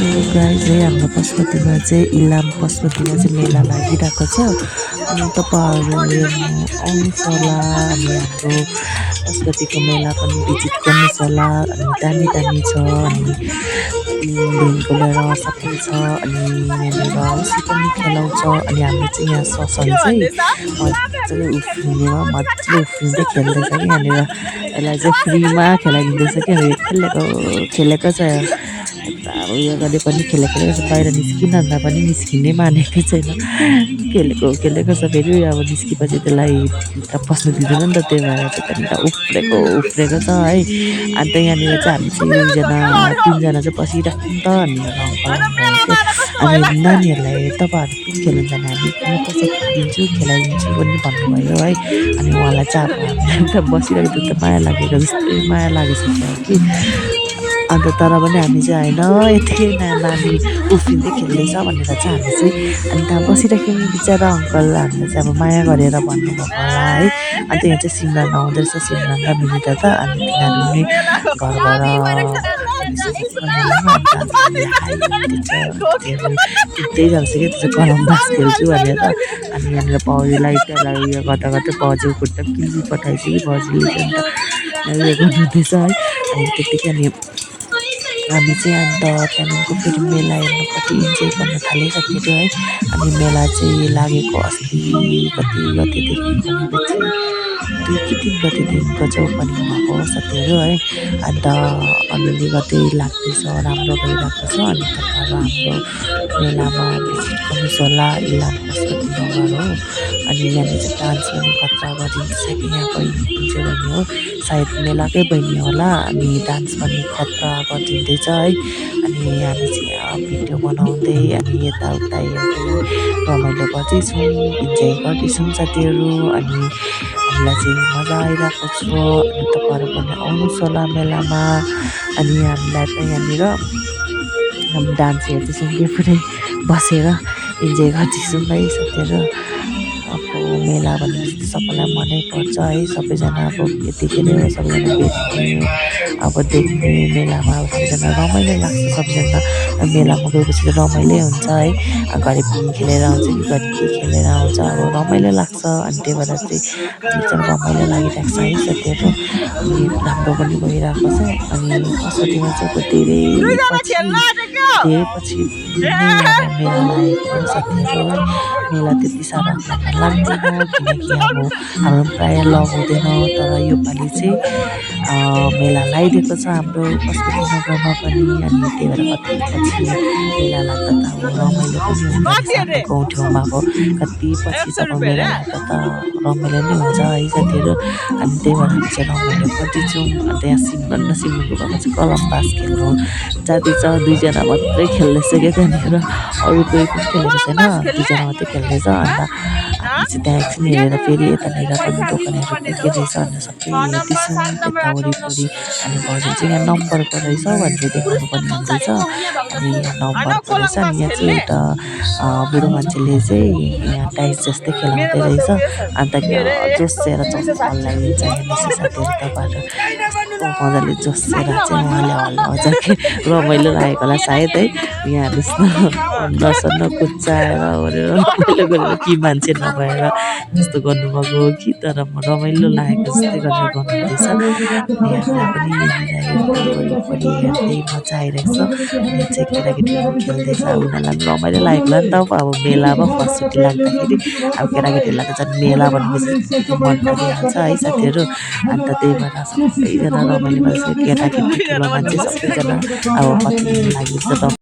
so guys है हाम्रो पशुपतिमा चाहिँ इलाम पशुपतिमा चाहिँ मेला लागिरहेको छ अनि तपाईँहरू हेर्नु आउनुहोस् होला अनि हाम्रो पशुपतिको मेला पनि भिजिट गर्नुहोस् होला अनि दामी दामी छ अनि देखिको लिएर सबै छ अनि यहाँनिर उसी पनि खेलाउँछ अनि हाम्रो चाहिँ यहाँ ससन चाहिँ मजाले उफ्रिनेमा मजाले उफ्रिँदै खेल्दैछ कि यहाँनिर यसलाई चाहिँ फ्रीमा खेलाइदिँदैछ कि खेलेको छ अब उयो गरे पनि खेलेको छ बाहिर निस्किन पनि निस्किने मानेकै छैन खेलेको छ फेरि अब निस्केपछि त्यसलाई भित्र पस्नु दिँदैन नि त त्यही भएर चाहिँ त्यहाँनिर उफ्रेको छ है अन्त यहाँनिर चाहिँ हामी चाहिँ तिनजना चाहिँ बसिरहेको नि त अनि नानीहरूलाई तपाईँहरू पनि खेल्नु जाने हामी म पैसा दिन्छु खेलाइदिन्छु पनि भन्नुभयो है अनि उहाँलाई चाहिँ अब हामीलाई बसिरहेको त माया लागेको जस्तै माया लागिसक्यो कि अन्त तर पनि हामी चाहिँ होइन यतिकै नानी उफ्रिँदै खेल्दैछ भनेर चाहिँ हामी चाहिँ अनि त्यहाँ बसिराख्यौँ बिचरा अङ्कल हामीलाई चाहिँ अब माया गरेर भन्नुभएको होला है अन्त यहाँ चाहिँ सिमरन आउँदो रहेछ सिमरन र मिनिता त अनि तिनीहरू पनि घरबाट जान्छ कि त्यो कलम्बास खेल्छु भनेर अनि यहाँनिर पौडीलाई त्यसलाई उयो गर्दा गर्दै भाउजूको खुट्टा किल्ली पठाएछ कि भाउजूले अन्त उयो गर्नुहुँदैछ है अनि त्यतिकै अनि हामी चाहिँ अन्त त्यहाँदेखिको फेरि मेला हेर्नु कति इन्जोय गर्न थालिसक्यो है अनि मेला चाहिँ लागेको अस्ति कति गतेदेखि भनेको चाहिँ 2 कि 3 गतेदेखिको चाहिँ ओपनिङ भएको साथीहरू है अन्त अलिअलि गर्दै लाग्दैछ राम्रो भइरहेको छ अनि तपाईँहरू हाम्रो मेलामा भिजिट गर्नुहोस् होला इलाम पशुपति नगर हो अनि यहाँनिर चाहिँ डान्स पनि खतरा गरिदिँदैछ कि यहाँ बहिनी कुन चाहिँ बहिनी हो सायद मेलाकै बहिनी होला अनि डान्स पनि खतरा गरिदिँदैछ है अनि हामी चाहिँ भिडियो बनाउँदै अनि यताउता हेर्दै रमाइलो गर्दैछौँ इन्जोय गर्दैछौँ साथीहरू अनि हामीलाई चाहिँ मजा आइरहेको छ अनि तपाईँहरू पनि आउनुहोस् होला मेलामा अनि हामीलाई त यहाँनिर हामी डान्स हेर्दैछौँ कि पुरै बसेर इन्जोय गर्दैछौँ है साथीहरू अब मेला भनेपछि सबैलाई मनै पर्छ है सबैजना अब यतिखेर सबैजना भेट्ने अब देख्ने मेलामा अब सबैजना रमाइलो लाग्छ सबैजना मेलामा गएपछि त रमाइलो हुन्छ है घरि पनि खेलेर आउँछ कि घरि के खेलेर आउँछ अब रमाइलो लाग्छ अनि त्यही भएर चाहिँ हामी चाहिँ रमाइलो लागिरहेको छ है साथीहरू अनि राम्रो पनि भइरहेको छ अनि पशुपतिमा चाहिँ धेरै पछि मेला लागेको साथीहरू है मेला त्यति साह्रो लाग्दैन किनकि अब हाम्रो प्रायः लगाउँदैन तर योपालि चाहिँ मेला लगाइदिएको छ हाम्रो पशुपति नगरमा पनि अनि त्यही भएर कति पछि मेला लाग्दा त अब रमाइलो पनि हुँदो रहेछ हाम्रो गाउँठाउँमा अब कति पछि जब मेला लाग्दा त रमाइलो नै हुन्छ है साथीहरू अनि त्यही भएर हामी चाहिँ रमाइलो गर्दैछौँ अन्त यहाँ सिमरनको बाबा चाहिँ कलम्बास खेल्नु जाँदैछ 2जना मात्रै खेल्दैछ क्या त्यहाँनिर अरू कोही पनि खेलेको छैन 2जना मात्रै खेल्दैछ अन्त हामी चाहिँ त्यहाँ एकछिन हेरेर फेरि यतानिर पनि दोकानहरू के रहेछ भनेर सबै हेर्दैछौँ यता वरिपरि अनि भाउजू चाहिँ यहाँ नम्बरको रहेछ भनेर देखाउनु पनि हुँदैछ अनि यहाँ नम्बरको रहेछ अनि यहाँ चाहिँ एउटा बुढो मान्छेले चाहिँ यहाँ डाइस जस्तै खेलाउँदै रहेछ अन्त जोसेर हल्लाइदिन्छ हेर्नुहोस् साथीहरू तपाईँहरू मजाले जोसेर चाहिँ उहाँले हल्लाउँछ कि रमाइलो लागेको होला सायद है यहाँ हेर्नुहोस् न नसन्न कुच्चाएर रमाइलो गरेर कि मान्छे नभएर त्यस्तो गर्नुभएको हो कि तर रमाइलो लागेको जस्तै गरेर गर्नुहुँदैछ अनि हामीलाई पनि यहाँनिर हेर्दै वरिपरि हेर्दै मजा आइरहेको छ अनि चाहिँ केटाकेटीहरू खेल्दैछ उनीहरूलाई पनि रमाइलो लागेको होला नि त अब मेलामा फर्स्टचोटि लाग्दाखेरि अब केटाकेटीहरूलाई त झन् मेला भनेपछि मन परिहाल्छ है साथीहरू अन्त त्यही भएर सबैजना रमाइलो गर्छ केटाकेटी ठुलो मान्छे सबैजना अब कति दिन लागि